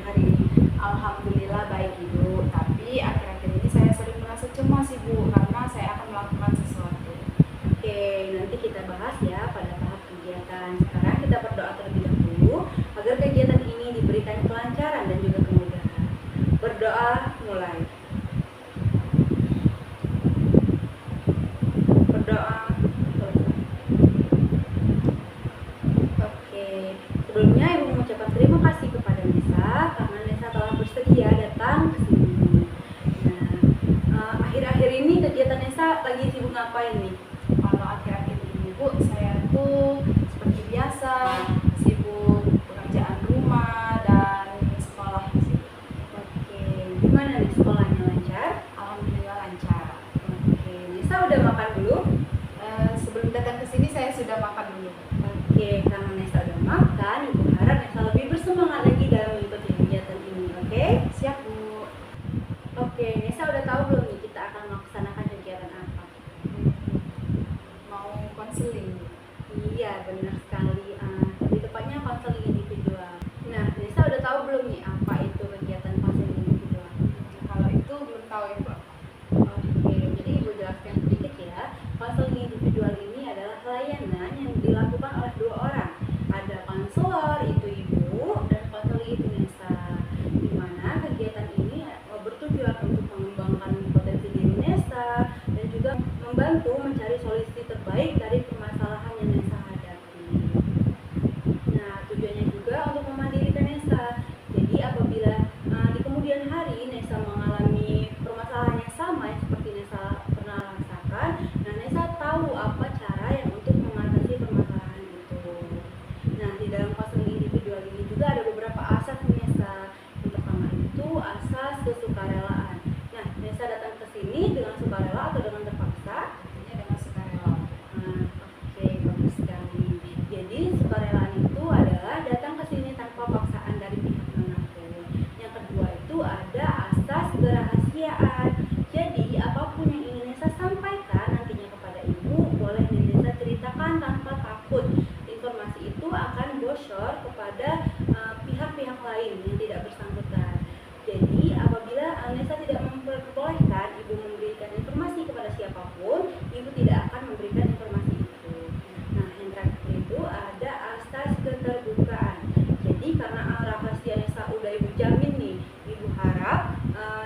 hari ini? Alhamdulillah baik Ibu, tapi akhir-akhir ini saya sering merasa cemas Ibu karena saya akan melakukan sesuatu. Oke, nanti kita bahas ya pada tahap kegiatan. Sekarang kita berdoa terlebih dahulu agar kegiatan ini diberikan kelancaran dan juga kemudahan. Berdoa mulai. Berdoa selesai. Oke, sebelumnya Ibu mengucapkan terima kasih kepada Nesa karena Nesa telah bersedia datang ke sini. Nah, akhir-akhir ini kegiatan Nesa lagi sibuk ngapain nih? Kalau akhir-akhir ini Bu, saya tuh seperti biasa sibuk pekerjaan rumah dan sekolah sih. Oke, gimana nih sekolahnya, lancar? Alhamdulillah lancar. Oke, Nesa udah makan belum? Sebelum datang ke sini saya sudah makan dulu. Oke, karena Nesa udah makan, Ibu harap Nesa lebih bersemangat lagi dalam mengikuti kegiatan ini, oke? Siap Bu. Oke, Nesa udah tahu belum nih kita akan melaksanakan kegiatan apa? Mau konseling. Iya, benar sekali. Lebih tepatnya konseling individual. Nah, Nesa udah tahu belum nih apa itu kegiatan konseling individual? Kalau itu belum tahu Ibu. Oke, jadi Ibu jelaskan sedikit ya. Konseling individual ini adalah layanan yang dilakukan oleh dua orang. Ada konselor, itu Ibu, dan konseling itu Nesa. Di mana kegiatan ini bertujuan untuk mengembangkan potensi diri Nesa dan juga membantu mencari solusi terbaik dari permasalahan yang Nesa hadapi. Nah, tujuannya juga untuk memandirikan Nesa. Jadi apabila di kemudian hari Nesa mengalami permasalahan yang sama seperti Nesa pernah rasakan, nah Nesa tahu apa cara yang untuk mengatasi permasalahan itu. Nah, di dalam konseling individual ini juga ada beberapa asas Nesa. Yang pertama itu asas kesukarelaan. Nah, Nesa datang ke sini dengan sukarela atau dengan terpaksa? Artinya dengan sukarela. Oke, bagus sekali. Jadi sukarelaan itu adalah datang ke sini tanpa paksaan dari pihak manapun. Yang kedua itu ada asas kerahasiaan. Jadi apapun yang ingin Nesa sampaikan nantinya kepada Ibu, boleh Nesa ceritakan tanpa takut. Informasi itu akan bocor kepada pihak-pihak lain yang tidak bersangkutan. Jadi apabila Nesa tidak memperbolehkan Ibu memberikan informasi kepada siapapun, Ibu tidak akan memberikan informasi itu. Nah, yang terakhir itu ada asas keterbukaan. Jadi karena rahasia Nesa udah Ibu jamin nih, Ibu harap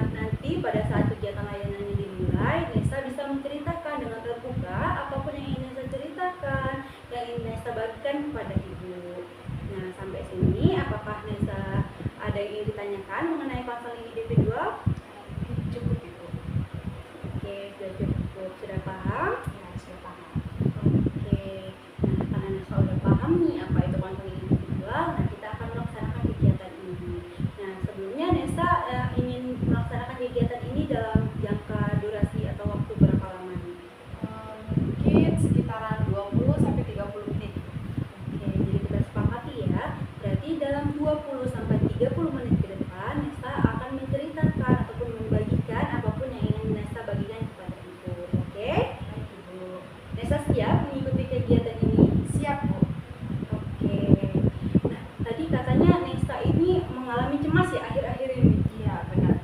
nanti pada saat kegiatan layanannya dimulai, Nesa bisa menceritakan dengan terbuka apapun yang ingin Nesa ceritakan, yang ingin Nesa bagikan kepada Ibu. Nah, sampai sini apakah Nesa ada yang ingin ditanyakan mengenai konseling individual? Cukup Ibu. Oke, sudah cukup. Sudah paham? Ya, sudah paham. Oke, nah karena Nesa udah paham nih apa itu konseling individual, nah kita akan melaksanakan kegiatan ini. Nah, sebelumnya Nesa ingin melaksanakan kegiatan ini dalam jangka durasi atau waktu berapa lama nih? Mungkin sekitaran 20 sampai 30 menit. Oke, jadi kita sepakati ya. Berarti dalam 20 sampai 30 menit ke depan, Nesa akan menceritakan ataupun membagikan apapun yang ingin Nesa bagikan kepada Ibu. Oke? Baik Ibu. Nesa siap mengikuti kegiatan ini? Siap Bu. Oke. Nah, tadi katanya Nesa ini mengalami cemas ya akhir-akhir ini. Iya benar.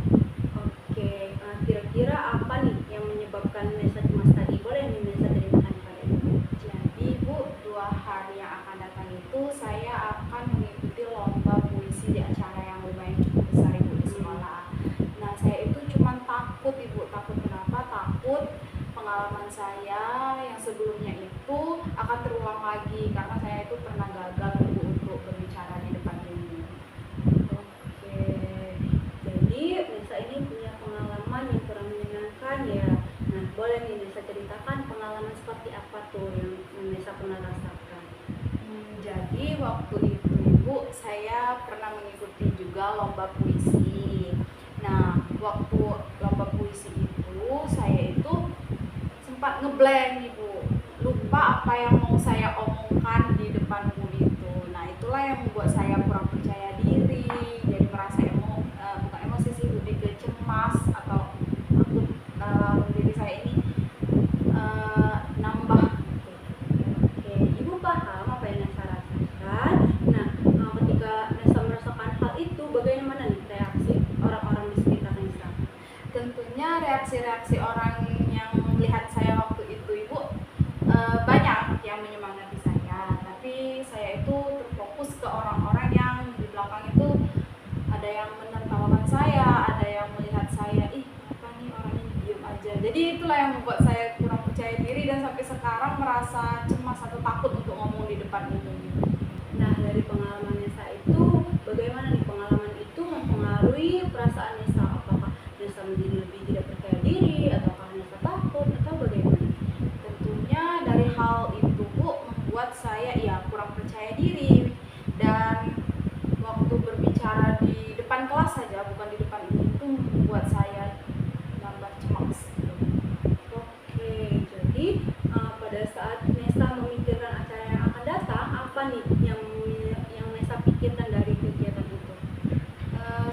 Oke, kira-kira apa nih yang menyebabkan Nesa cemas tadi? Boleh nih Nesa ceritakan pada Ibu? Jadi Bu, 2 hari yang akan datang itu saya akan mengikuti lomba puisi di acara yang lumayan cukup besar Ibu di sekolah. Nah, saya itu cuma takut Ibu. Takut kenapa? Takut pengalaman saya yang sebelumnya itu akan terulang lagi karena saya itu pernah gagal Ibu untuk berbicara di depan ini. Oke, jadi Nesa ini punya pengalaman yang kurang menyenangkan ya. Nah, boleh nih Nesa ceritakan pengalaman seperti apa tuh yang Nesa pernah rasakan? Jadi waktu itu Ibu, saya pernah mengikuti juga lomba puisi. Nah, waktu lomba puisi itu saya itu sempat ngeblank Ibu, lupa apa yang mau saya omongkan di depan umum itu. Nah, itulah yang membuat saya kurang percaya diri, jadi merasa bukan emosi sih, lebih ke cemas atau takut diri saya ini nambah gitu. Oke, Ibu paham apa yang Nesa rasakan. Nah, ketika Nesa merasakan hal itu, bagaimana nih reaksi orang-orang di sekitar Nesa? Tentunya reaksi-reaksi orang yang melihat saya waktu itu Ibu, banyak yang menyemangati saya, tapi saya itu terfokus ke orang-orang yang di belakang itu ada yang menertawakan saya, ada yang melihat saya, ih apa nih orang ini diem aja. Jadi itulah yang membuat saya kurang percaya diri dan sampai sekarang merasa cemas atau takut untuk ngomong di depan umum. Nah, dari pengalaman Nesa itu, bagaimana nih pengalaman itu mempengaruhi perasaan Nesa? Apakah Nesa menjadi lebih tidak percaya diri, ataukah Nesa takut, atau bagaimana? Tentunya dari hal itu Bu membuat saya ya kurang percaya diri, dan waktu berbicara di depan kelas saja, bukan di depan umum, itu membuat saya nambah cemas. Oke, jadi pada saat Nesa memikirkan acara yang akan datang, apa nih yang Nesa pikirkan dari kegiatan itu?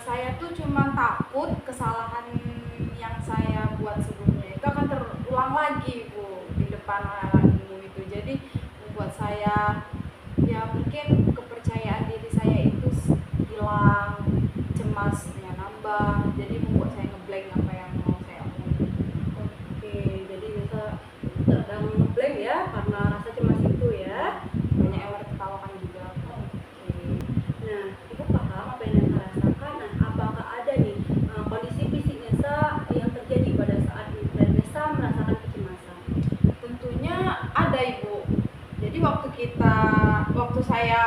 Saya tuh cuma takut kesalahan yang saya buat sebelumnya itu akan terulang lagi Bu di depan halayak umum itu. Jadi membuat saya ya mungkin kepercayaan diri saya itu hilang, cemasnya nambah, jadi membuat saya ngeblank apa yang mau saya omongin. Oke, jadi Nesa sedang ngeblank ya karena rasa cemas itu ya. Banyak yang tertawakan juga. Oke. Nah, Ibu paham apa yang Nesa rasakan. Nah, apakah ada nih kondisi fisik Nesa yang terjadi pada saat Nesa merasakan kecemasan? Tentunya ada Ibu. Jadi waktu saya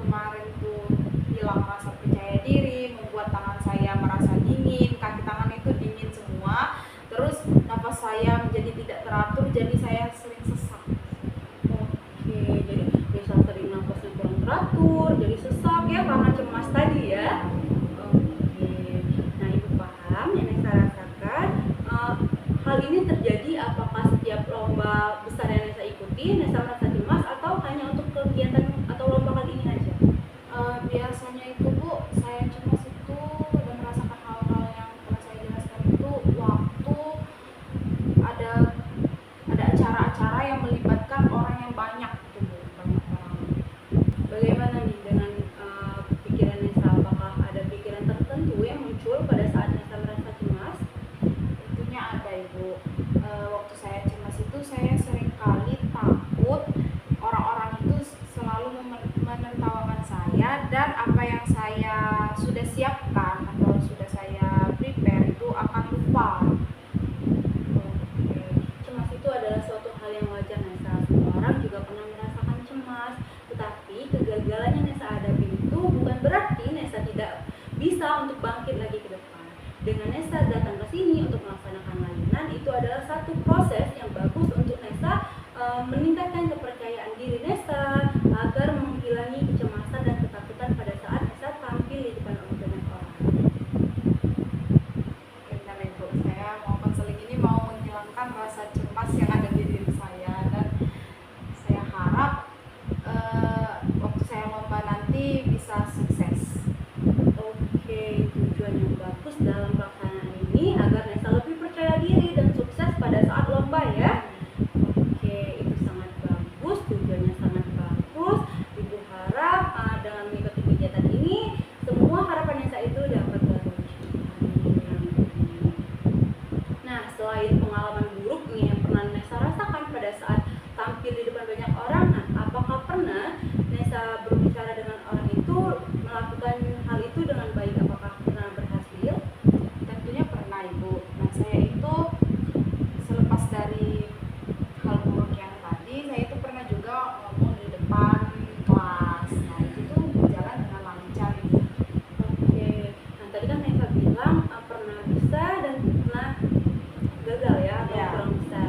kemarin tuh hilang rasa percaya diri, membuat tangan saya merasa dingin, kaki tangan itu dingin semua, terus nafas saya menjadi tidak teratur, jadi saya sering sesak. Oke, jadi Nesa sering nafasnya kurang teratur, jadi sesak ya karena cemas tadi ya. Oke, nah Ibu paham yang Nesa rasakan. Hal ini terjadi apakah setiap lomba besar yang Nesa ikuti, Nesa merasa cemas, atau hanya untuk kegiatan atau lomba kali ini aja? Biasanya itu Bu, saya cemas itu dan merasakan hal-hal yang telah saya jelaskan itu waktu ada acara-acara yang melibatkan orang yang banyak gitu Bu, banyak orang. Bagaimana nih dengan pikiran Nesa? Apakah ada pikiran tertentu yang muncul pada saat Nesa merasa cemas? Tentunya ada Ibu. Waktu saya cemas itu saya sering kali takut orang-orang itu selalu menertawakan saya, dan apa yang saya sudah siapkan atau sudah saya prepare itu akan lupa. Oke, cemas itu adalah suatu hal yang wajar Nesa. Semua orang juga pernah merasakan cemas, tetapi kegagalan yang Nesa hadapi itu bukan berarti Nesa tidak bisa untuk bangkit lagi ke depan. Dengan Nesa datang ke sini untuk melaksanakan layanan, itu adalah satu proses yang bagus untuk Nesa meningkatkan kepercayaan diri Nesa agar menghilangi kecemasan dan ketakutan pada saat Nesa tampil di depan banyak orang. Benar Ibu, saya mau konseling ini mau menghilangkan rasa cemas yang ada di diri saya, dan saya harap waktu saya lomba nanti bisa sukses. Oke, tujuan yang bagus dalam pelaksanaan ini agar Nesa lebih percaya diri dan sukses pada saat lomba ya. Oke, itu sangat bagus, tujuannya sangat bagus. Ibu harap dengan mengikuti kegiatan ini, semua harapan Nesa itu dapat terwujud. Nah, selain pengalaman buruk nih yang pernah Nesa rasakan pada saat tampil di depan banyak orang, nah, apakah pernah Nesa berbicara dengan orang itu, melakukan hal itu dengan baik? Apakah pernah berhasil? Tentunya pernah Ibu. Nah saya itu selepas dari hal buruk yang tadi, saya itu pernah juga ngomong di depan kelas. Nah itu tuh berjalan dengan lancar Ibu. Oke, nah tadi kan Nesa bilang pernah bisa dan pernah gagal ya, atau Ya. kurang bisa.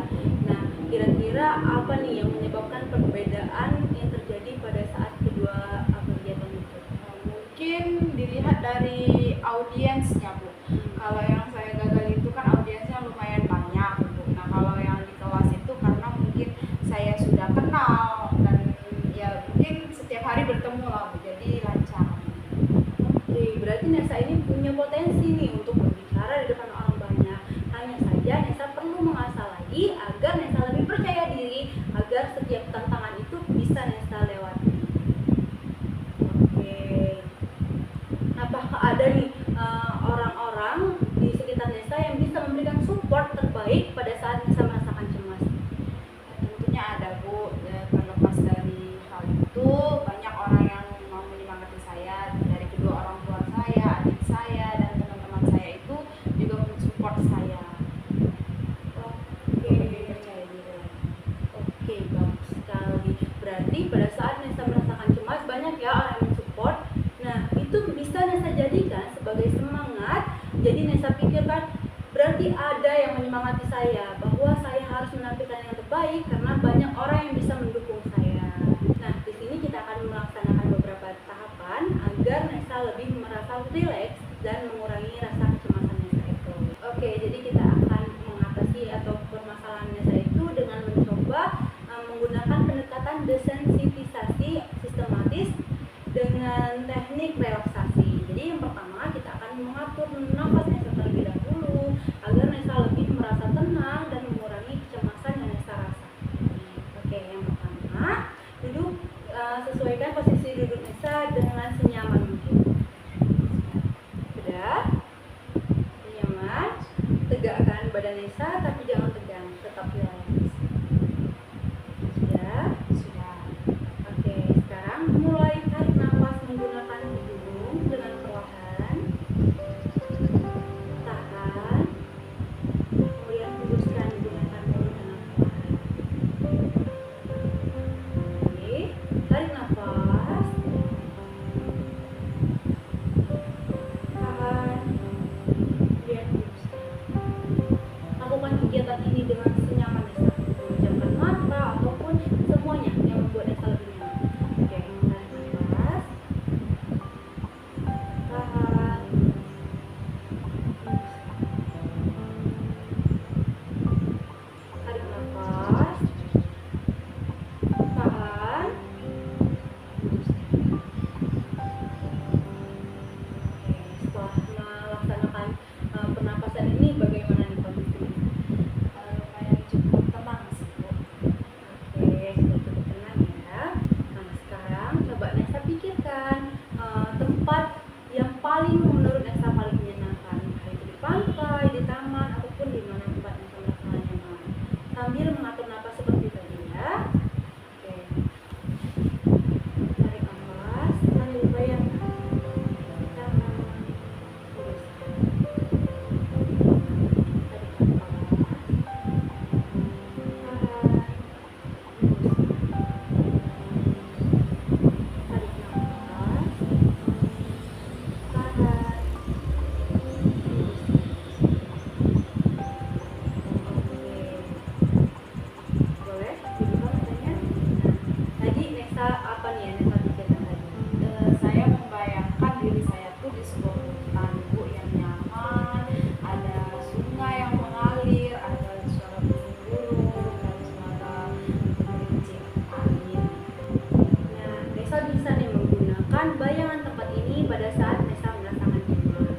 Nah, kira-kira apa nih yang menyebabkan perbedaan yang terjadi pada saat kedua kegiatan itu? Mungkin dilihat dari audiensnya Bu. Kalau yang saya gagal itu kan audiensnya lumayan banyak Bu. Nah kalau yang di kelas itu karena mungkin saya sudah kenal dan ya mungkin setiap hari bertemu lah Bu, jadi lancar. Oke, berarti Nesa ini punya potensi nih untuk berbicara di depan orang banyak. Hanya saja Nesa perlu mengasah lagi agar Nesa lebih percaya diri, agar setiap tantangan itu bisa Nesa lewati. Oke, apakah ada nih Jadi Nesa pikirkan berarti ada yang menyemangati saya bahwa saya harus menampilkan yang terbaik karena banyak orang yang bisa mendukung saya. Nah, di sini kita akan melaksanakan beberapa tahapan agar Nesa lebih merasa rileks dan mengurangi rasa kecemasan Nesa itu. Oke, jadi kita akan mengatasi atau permasalahan Nesa itu dengan mencoba menggunakan pendekatan desensitisasi sistematis dengan teknik relaksasi. Jadi yang pertama kita akan mengatur nafas Nesa terlebih dahulu agar Nesa lebih merasa tenang dan mengurangi kecemasan yang Nesa rasa. Oke, yang pertama duduk, sesuaikan posisi duduk Nesa dengan senyaman mungkin. Sudah nyaman, tegakkan badan Nesa tapi jangan tegang, tetap relax. Sudah. Oke, sekarang mulai tarik nafas menggunakan hidung dengan perlahan. Tahan. Kemudian hembuskan gunakan mulut dengan perlahan. Oke, tarik nafas. Tahan. Kemudian hembuskan. Lakukan kegiatan ini dengan senyaman Nesa. Memejamkan mata ataupun semuanya yang membuat Nesa lebih nyaman. Oke, tarik nafas. Tahan. Tarik nafas. Tahan. Oke, setelah melaksanakan pernapasan ini bagaimana nih kondisinya? Lumayan cukup tenang sih, Bu. Oke, sudah cukup tenang ya. Nah, sekarang coba Nesa pikirkan tempat yang paling menurut Nesa paling menyenangkan, entah itu di pantai, di taman, ataupun di mana tempat Nesa merasa nyaman. Sambil mengatur napas seperti tadi ya. Oke, tarik nafas sambil bayangkan. Tahan. Hembuskan. Tarik nafas. Tahan. Tarik nafas. Tahan. Oke. Boleh dibuka matanya? Nah, tadi Nesa apa nih yang Nesa pikirkan tadi? Saya membayangkan diri saya tuh di sebuah hutan, Bu, yang nyaman, ada sungai yang mengalir, ada suara burung-burung dan suara gerincing angin. Nah, Nesa bisa nih menggunakan bayangan tempat ini pada saat Nesa merasakan jenuh.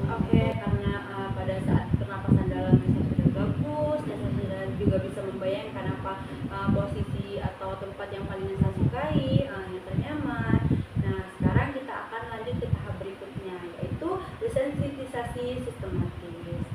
Oke, karena pada saat pernapasan dalam Nesa sudah bagus, Nesa sudah juga bisa membayangkan apa posisi atau tempat yang paling Nesa sukai, yang ternyaman. Nah, sekarang kita akan lanjut ke tahap berikutnya, yaitu desensitisasi sistematis,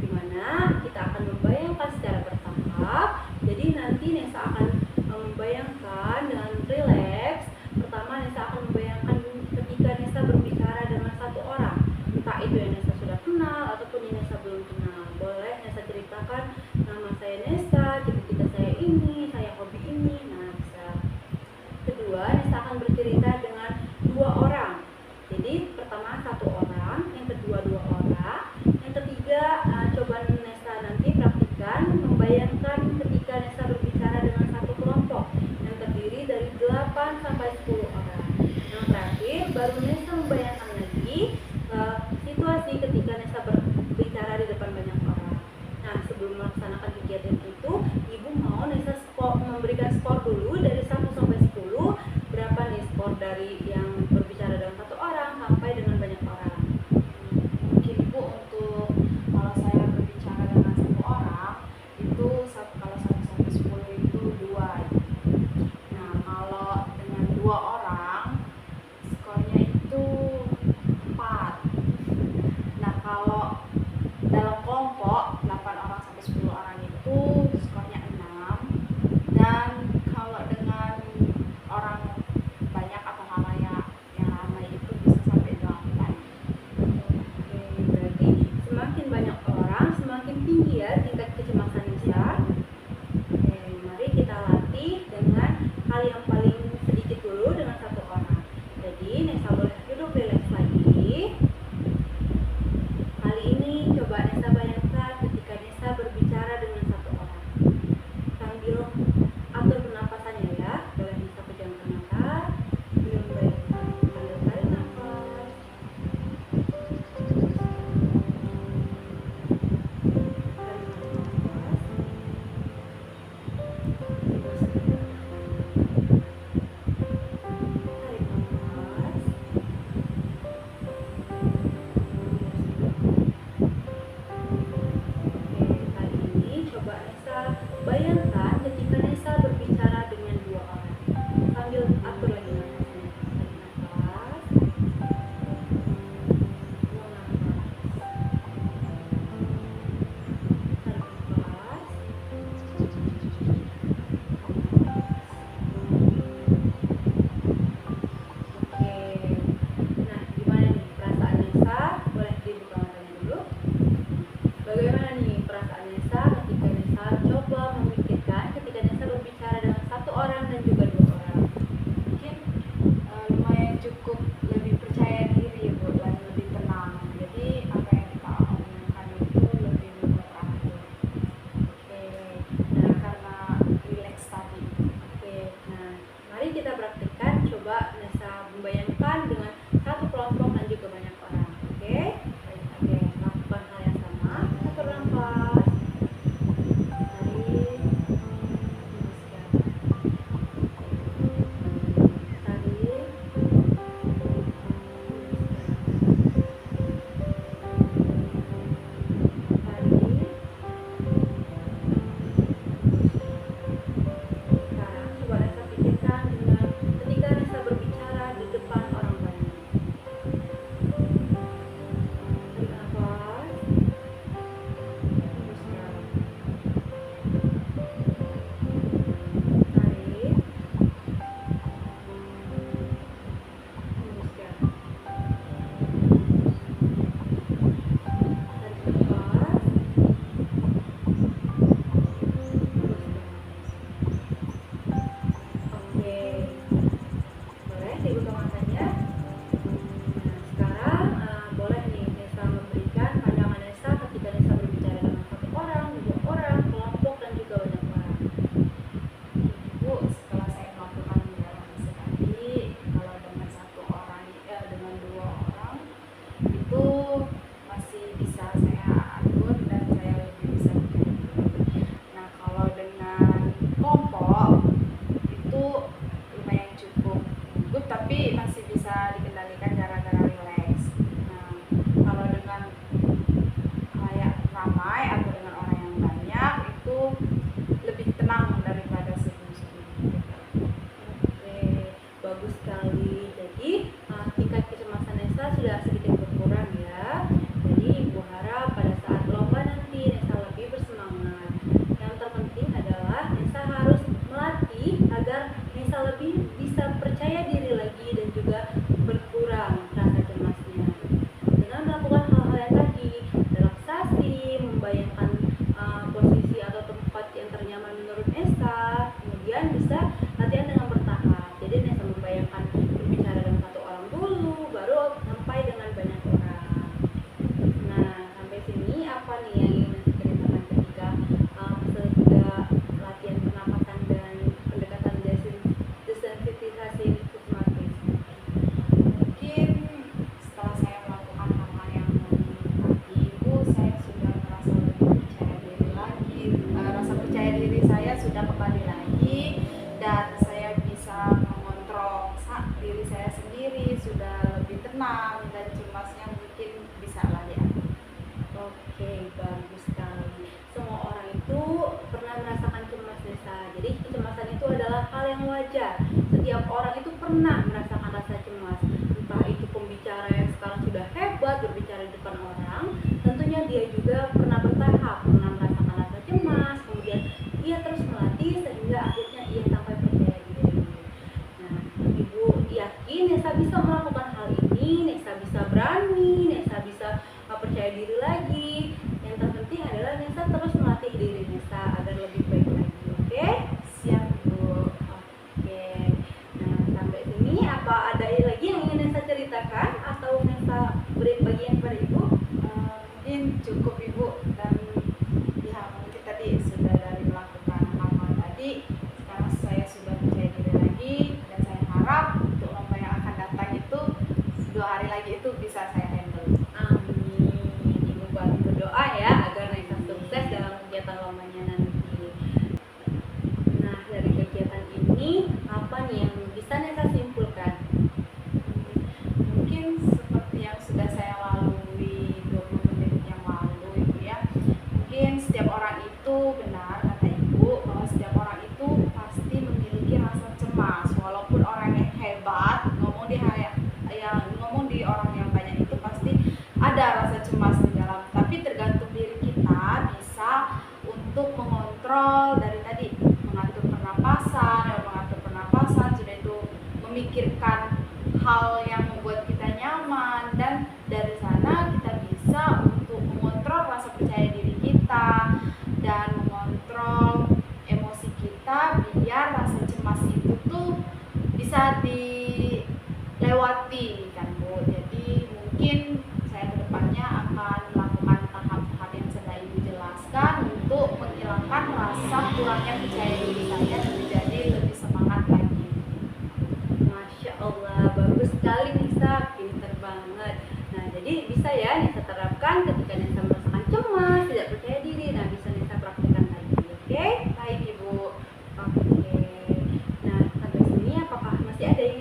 di mana kita akan membayangkan secara bertahap. Jadi nanti Nesa akan membayangkan dengan rileks. Pertama, Nesa akan membayangkan ketika Nesa berbicara dengan satu orang, entah itu yang Nesa sudah kenal ataupun yang Nesa belum kenal. Boleh Nesa ceritakan, nama saya Nesa, cita-cita saya ini, saya hobi ini. Nah, bisa. Kedua, Nesa akan bercerita dengan dua orang. Jadi pertama satu orang, yang kedua dua orang, yang ketiga coba Nesa nanti praktikkan membayangkan ketika Nesa berbicara dengan satu kelompok yang terdiri dari 8 sampai 10 orang. Yang terakhir baru Nesa membayangkan lagi situasi ketika Nesa berbicara di depan banyak orang. Nah, sebelum melaksanakan kegiatan itu, Ibu mau Nesa memberikan skor dulu dari 1 sampai 10. Berapa nih skor dari yang berbicara dengan satu orang sampai dengan banyak orang? Mungkin, Bu, untuk kalau saya berbicara dengan satu orang itu kalau 1 sampai 10 itu 2. Nah, kalau dengan 2 orang skornya itu 4. Nah, kalau dalam kelompok 8 orang sampai 10 orang itu skornya 6. Dan kalau dengan orang banyak atau halayak yang ramai itu bisa sampai 8. jadi kecemasan itu adalah hal yang wajar. Setiap orang itu pernah merasakan rasa cemas. Entah itu pembicara yang sekarang sudah hebat berbicara di depan orang, tentunya dia juga pernah bertahap, pernah merasakan rasa cemas, kemudian ia terus melatih sehingga akhirnya ia sampai percaya diri. Nah, Ibu yakin Nesa bisa melakukan hal ini, Nesa bisa berani, Nesa bisa percaya diri lagi. Yang terpenting adalah Nesa terus melatih diri Nesa agar lebih baik lagi, oke? Siap Bu. Oke. Nah, sampai sini apa ada lagi yang ingin Nesa ceritakan atau Nesa beri bagian kepada Ibu? Mungkin cukup Ibu, dan ya mungkin tadi sudah dari melakukan hal-hal tadi, sekarang saya sudah percaya diri lagi, dan saya harap untuk lomba yang akan datang itu 2 hari lagi itu bisa saya handle. Amin. Ibu bantu berdoa ya agar Nesa sukses dalam kegiatan lombanya nanti. Nah, dari kegiatan ini apa nih yang bisa Nesa simpulkan? Mungkin seperti yang sudah saya lalui 20 menit yang lalu Ibu ya. Mungkin setiap orang itu, benar kata Ibu, bahwa setiap orang itu pasti memiliki rasa cemas. Walaupun orang yang hebat, ngomong di orang yang banyak itu pasti ada rasa cemas di dalam. Tapi tergantung diri kita bisa untuk mengontrol dari tadi, mengatur pernapasan, sudah itu memikirkan hal yang membuat kita nyaman, dan dari sana kita bisa untuk mengontrol rasa percaya diri kita dan mengontrol emosi kita biar rasa cemas itu tuh bisa dilewati kan Bu. Jadi mungkin saya kedepannya akan melakukan tahap-tahap yang sudah Ibu jelaskan untuk menghilangkan rasa kurangnya percaya diri saya dan menjadi lebih semangat lagi. Masya Allah, bagus sekali Nisa, pinter banget. Nah, jadi bisa ya Nisa terapkan ketika Nisa merasakan cemas, tidak percaya diri. Nah, bisa Nisa praktekkan lagi, oke? Baik Ibu. Oke. Nah, sampai sini apakah masih ada yang